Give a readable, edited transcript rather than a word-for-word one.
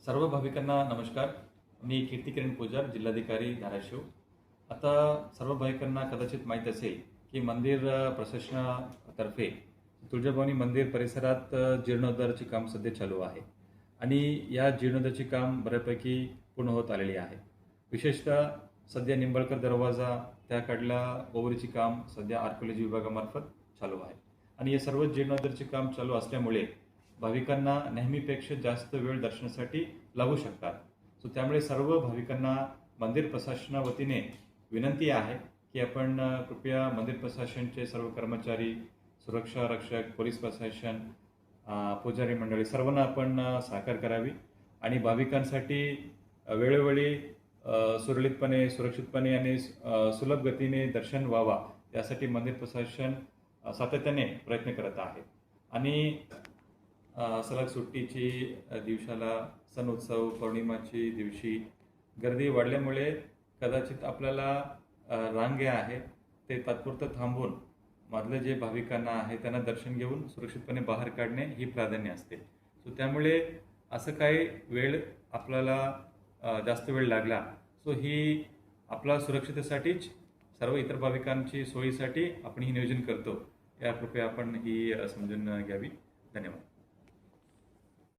सर्व भाविकांना नमस्कार. मी कीर्ती किरण पुजार, जिल्हाधिकारी धाराशिव. आता सर्व भाविकांना कदाचित माहीत असेल की मंदिर प्रशासनातर्फे तुळजाभवानी मंदिर परिसरात जीर्णोद्धाराचे काम सध्या चालू आहे आणि या जीर्णोद्धाराचे काम बऱ्यापैकी पूर्ण होत आलेले आहे. विशेषतः सध्या निंबाळकर दरवाजा त्याकडला ओवरीचे काम सध्या आर्किओलॉजी विभागामार्फत चालू आहे आणि हे सर्व जीर्णोद्धाराचे काम चालू असल्यामुळे भाविकांना नेहमीपेक्षा जास्त वेळ दर्शनासाठी लागू शकतात. सो त्यामुळे सर्व भाविकांना मंदिर प्रशासनावतीने विनंती आहे की आपण कृपया मंदिर प्रशासनचे सर्व कर्मचारी, सुरक्षा रक्षक, पोलीस प्रशासन, पुजारी मंडळी सर्वांना आपण सहकार्य करावी आणि भाविकांसाठी वेळोवेळी सुरळीतपणे, सुरक्षितपणे आणि सुलभ गतीने दर्शन व्हावा यासाठी मंदिर प्रशासन सातत्याने प्रयत्न करत आहे. आणि सलग सुट्टीची दिवसाला, सण उत्सव, पौर्णिमाची दिवशी गर्दी वाढल्यामुळे कदाचित आपल्याला रांगे आहे ते तात्पुरतं थांबवून मधले जे भाविकांना आहे त्यांना दर्शन घेऊन सुरक्षितपणे बाहेर काढणे ही प्राधान्य असते. सो त्यामुळे असं काही वेळ आपल्याला जास्त वेळ लागला सो ही आपल्या सुरक्षितेसाठीच सर्व इतर भाविकांची सोयीसाठी आपण ही नियोजन करतो. या कृपया आपण ही समजून घ्यावी. धन्यवाद.